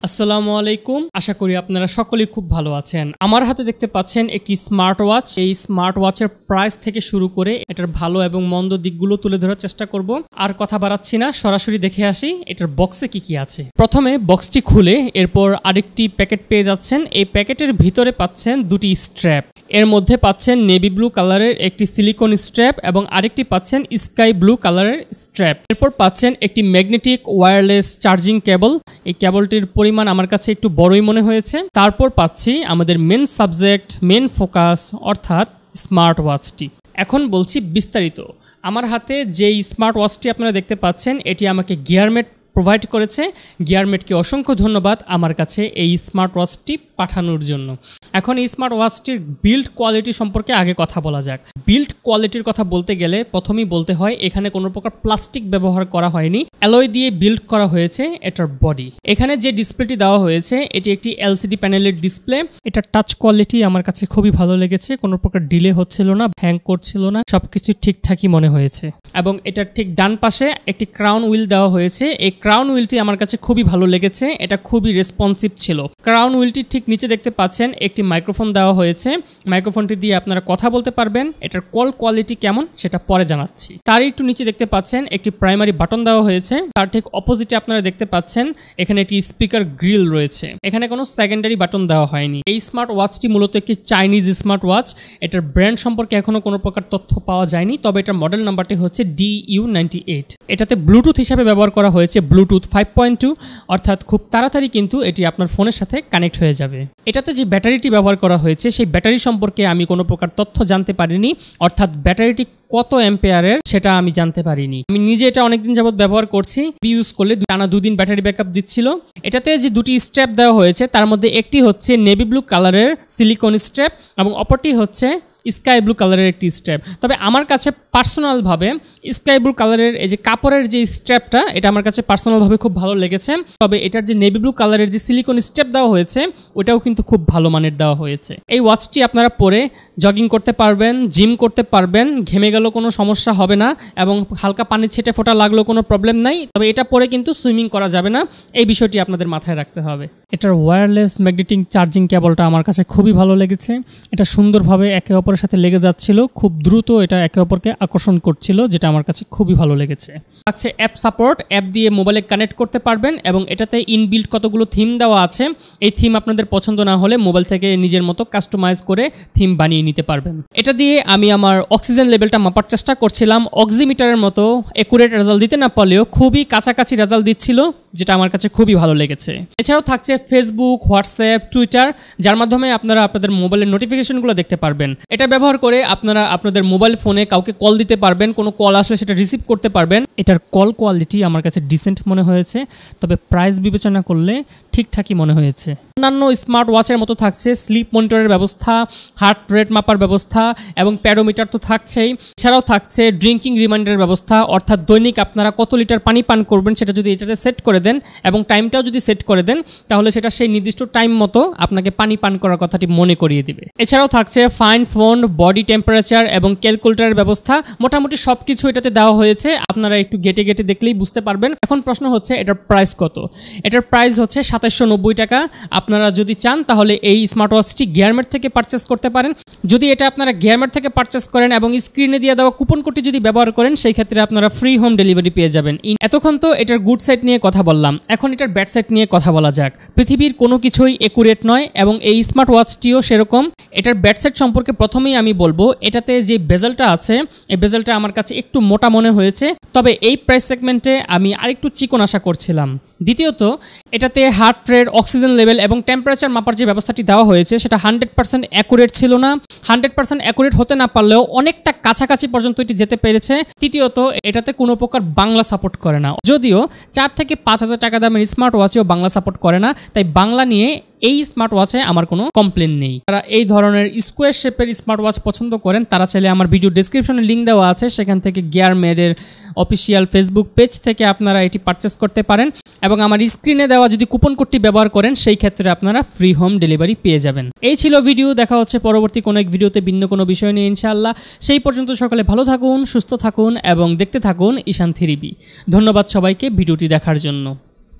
আসসালামু আলাইকুম, আশা করি আপনারা সকলেই খুব ভালো আছেন। আমার হাতে দেখতে পাচ্ছেন একটি স্মার্ট ওয়াচ। এই স্মার্ট ওয়াচের প্রাইস থেকে শুরু করে এটার ভালো এবং মন্দ দিকগুলো তুলে ধরার চেষ্টা করব। আর কথা বাড়াচ্ছি না, সরাসরি দেখে আসি এটার বক্সে কি কি আছে। প্রথমে বক্সটি খুলে এরপর আরেকটি প্যাকেট পেয়ে যাচ্ছেন। এই প্যাকেটের ভিতরে পাচ্ছেন দুটি স্ট্র্যাপ। এর মধ্যে পাচ্ছেন নেভি ব্লু কালারের একটি সিলিকন স্ট্র্যাপ এবং আরেকটি পাচ্ছেন স্কাই ব্লু কালারের স্ট্র্যাপ। এরপর পাচ্ছেন একটি ম্যাগনেটিক ওয়্যারলেস চার্জিং কেবল। এই কেবলটির পরিমাণ আমার কাছে একটু বড়ই মনে হয়েছে। তারপর পাচ্ছি আমাদের মেন সাবজেক্ট, মেন ফোকাস অর্থাৎ স্মার্ট ওয়াচটি। এখন বলছি বিস্তারিত। আমার হাতে যেই স্মার্ট ওয়াচটি আপনারা দেখতে পাচ্ছেন এটি আমাকে গিয়ারমেট প্রোভাইড করেছে। গিয়ারমেটকে অসংখ্য ধন্যবাদ আমার কাছে এই স্মার্ট ওয়াচটি পাঠানোর জন্য। এখন এই স্মার্ট ওয়াচটির বিল্ড কোয়ালিটি সম্পর্কে আগে কথা বলা যাক। বিল্ড কোয়ালিটির কথা বলতে গেলে প্রথমেই বলতে হয় এখানে কোনো প্রকার প্লাস্টিক ব্যবহার করা হয়নি, অ্যালয় দিয়ে বিল্ড করা হয়েছে এটার বডি। এখানে যে ডিসপ্লেটি দেওয়া হয়েছে এটি একটি এলসিডি প্যানেলের ডিসপ্লে। এটার টাচ কোয়ালিটি আমার কাছে খুবই ভালো লেগেছে, কোনো প্রকার ডিলে হচ্ছিল না, হ্যাং করছিল না, সবকিছু ঠিকঠাকই মনে হয়েছে। এবং এটার ঠিক ডান পাশে একটি ক্রাউন হুইল দেওয়া হয়েছে। এই ক্রাউন হুইলটি আমার কাছে খুবই ভালো লেগেছে, এটা খুবই রেসপন্সিভ ছিল। ক্রাউন হুইলটি ঠিক নিচে দেখতে পাচ্ছেন একটি মাইক্রোফোন দেওয়া হয়েছে। মাইক্রোফোনটি দিয়ে আপনারা কথা বলতে পারবেন। এটার কল কোয়ালিটি কেমন সেটা পরে জানাচ্ছি। তার একটু নিচে দেখতে পাচ্ছেন একটি প্রাইমারি বাটন দেওয়া হয়েছে। তার ঠিক অপোজিটে আপনারা দেখতে পাচ্ছেন এখানে একটি স্পিকার গ্রিল রয়েছে। এখানে কোনো সেকেন্ডারি বাটন দেওয়া হয়নি। এই স্মার্ট ওয়াচটি মূলত একটি চাইনিজ স্মার্ট ওয়াচ। এটার ব্র্যান্ড সম্পর্কে এখনো কোনো প্রকার তথ্য পাওয়া যায়নি, তবে এটার মডেল নাম্বারটি হচ্ছে DU98। এটাতে ব্লুটুথ হিসাবে ব্যবহার করা হয়েছে ব্লুটুথ 5.2, অর্থাৎ খুব তাড়াতাড়ি কিন্তু এটি আপনার ফোনের সাথে কানেক্ট হয়ে যাবে। এটাতে যে ব্যাটারিটি ব্যবহার করা হয়েছে সেই ব্যাটারি সম্পর্কে আমি কোনো প্রকার তথ্য জানতে পারিনি, অর্থাৎ ব্যাটারিটি কত অ্যাম্পিয়ারের সেটা আমি জানতে পারিনি। আমি নিজে এটা অনেকদিন যাবত ব্যবহার করছি। ইউজ করলে টানা 2 দিন ব্যাটারি ব্যাকআপ দিচ্ছিল। এটাতে যে দুটি স্ট্র্যাপ দেওয়া হয়েছে তার মধ্যে একটি হচ্ছে নেভি ব্লু কালারের সিলিকন স্ট্র্যাপ এবং অপরটি হচ্ছে স্কাই ব্লু কালারের একটি স্ট্র্যাপ। তবে আমার কাছে পার্সোনালভাবে স্কাই ব্লু কালারের এই যে কাপড়ের যে স্ট্র্যাপটা এটা আমার কাছে পার্সোনালভাবে খুব ভালো লেগেছে। তবে এটার যে নেভি ব্লু কালারের যে সিলিকন স্ট্র্যাপ দেওয়া হয়েছে ওটাও কিন্তু খুব ভালো মানের দেওয়া হয়েছে। এই ওয়াচটি আপনারা পরে জগিং করতে পারবেন, জিম করতে পারবেন, ঘেমে গেলেও কোনো সমস্যা হবে না এবং হালকা পানির ছিটে ফোটা লাগলেও কোনো প্রবলেম নাই। তবে এটা পরে কিন্তু সুইমিং করা যাবে না, এই বিষয়টি আপনাদের মাথায় রাখতে হবে। এটার ওয়্যারলেস ম্যাগনেটিক চার্জিং কেবলটা আমার কাছে খুবই ভালো লেগেছে। এটা সুন্দরভাবে একে অপরের সাথে লেগে যাচ্ছিল, খুব দ্রুত এটা একে অপরকে আকর্ষণ করছিল, যেটা আমার কাছে খুবই ভালো লেগেছে। আছে অ্যাপ সাপোর্ট, অ্যাপ দিয়ে মোবাইলে কানেক্ট করতে পারবেন এবং এটাতে ইনবিল্ট কতগুলো থিম দেওয়া আছে। এই থিম আপনাদের পছন্দ না হলে মোবাইল থেকে নিজের মতো কাস্টমাইজ করে থিম বানিয়ে নিতে পারবেন। এটা দিয়ে আমি আমার অক্সিজেন লেভেলটা মাপার চেষ্টা করছিলাম। অক্সিমিটারের মতো একুরেট রেজাল্ট দিতে না পারলেও খুবই কাছাকাছি রেজাল্ট দিচ্ছিল, যেটা আমার কাছে খুবই ভালো লেগেছে। এছাড়াও থাকছে ফেসবুক, হোয়াটসঅ্যাপ, টুইটার, যার মাধ্যমে আপনারা আপনাদের মোবাইলের নোটিফিকেশনগুলো দেখতে পারবেন। এটা ব্যবহার করে আপনারা আপনাদের মোবাইল ফোনে কাউকে কল দিতে পারবেন, কোনো কল আসলে সেটা রিসিভ করতে পারবেন। এটার কল কোয়ালিটি আমার কাছে ডিসেন্ট মনে হয়েছে, তবে প্রাইস বিবেচনা করলে ঠিকঠাকই মনে হয়েছে। অন্যান্য স্মার্ট ওয়াচের মতো থাকছে স্লিপ মনিটরের ব্যবস্থা, হার্ট রেট মাপার ব্যবস্থা এবং প্যাডোমিটার তো থাকছেই। এছাড়াও থাকছে ড্রিঙ্কিং রিমাইন্ডারের ব্যবস্থা, অর্থাৎ দৈনিক আপনারা কত লিটার পানি পান করবেন সেটা যদি এটাতে সেট করে দেন এবং টাইমটাও যদি সেট করে দেন তাহলে সেটা সেই নির্দিষ্ট টাইম মতো আপনাকে পানি পান করার কথাটি মনে করিয়ে দিবে। এছাড়াও থাকছে ফাইন ফোন, বডি টেম্পারেচার এবং ক্যালকুলেটরের ব্যবস্থা। মোটামুটি সবকিছু এটাতে দেওয়া হয়েছে, আপনারা একটু গেটে গেটে দেখলেই বুঝতে পারবেন। এখন প্রশ্ন হচ্ছে এটার প্রাইস কত। এটার প্রাইস হচ্ছে 2790 টাকা। আপনারা যদি চান তাহলে এই স্মার্ট ওয়াচটি গিয়ারমেট থেকে পারচেস করতে পারেন। যদি এটা আপনারা গিয়ারমেট থেকে পারচেস করেন এবং স্ক্রিনে দিয়ে দেওয়া কুপন কোডটি যদি ব্যবহার করেন সেই ক্ষেত্রে আপনারা ফ্রি হোম ডেলিভারি পেয়ে যাবেন। এতক্ষণ তো এটার গুড সাইড নিয়ে কথা বললাম, এখন এটার ব্যাড সাইড নিয়ে কথা বলা যাক। পৃথিবীর কোনো কিছুই একুরেট নয় এবং এই স্মার্ট ওয়াচটিও সেরকম। এটার ব্যাড সাইড সম্পর্কে প্রথমেই আমি বলবো, এটাতে যে বেজেলটা আছে এই বেজেলটা আমার কাছে একটু মোটা মনে হয়েছে, তবে এই প্রাইস সেগমেন্টে আমি আরেকটু চিকন আশা করছিলাম। দ্বিতীয়ত, এটাতে হার্ট রেট, অক্সিজেন লেভেল এবং টেম্পারেচার মাপার যে ব্যবস্থাটি দেওয়া হয়েছে সেটা 100% অ্যাকুরেট ছিল না। 100% অ্যাকুরেট হতে না পারলেও অনেকটা কাছাকাছি পর্যন্ত এটি যেতে পেরেছে। তৃতীয়ত, এটাতে কোনো প্রকার বাংলা সাপোর্ট করে না, যদিও 4 থেকে 5,000 টাকা দামের স্মার্ট ওয়াচেও বাংলা সাপোর্ট করে না, তাই বাংলা নিয়ে এই স্মার্ট ওয়াচে আমার কোনো কমপ্লেন নেই। যারা এই ধরনের স্কোয়ার শেপের স্মার্ট ওয়াচ পছন্দ করেন তারা চাইলে আমার ভিডিও ডেসক্রিপশনে লিঙ্ক দেওয়া আছে, সেখান থেকে গিয়ারমেটের অফিসিয়াল ফেসবুক পেজ থেকে আপনারা এটি পারচেস করতে পারেন এবং আমার স্ক্রিনে দেওয়া যদি কুপন কোডটি ব্যবহার করেন সেই ক্ষেত্রে আপনারা ফ্রি হোম ডেলিভারি পেয়ে যাবেন। এই ছিল ভিডিও, দেখা হচ্ছে পরবর্তী কোনো এক ভিডিওতে ভিন্ন কোনো বিষয় নিয়ে ইনশাআল্লাহ। সেই পর্যন্ত সকলে ভালো থাকুন, সুস্থ থাকুন এবং দেখতে থাকুন ঈশান 3B। ধন্যবাদ সবাইকে ভিডিওটি দেখার জন্য।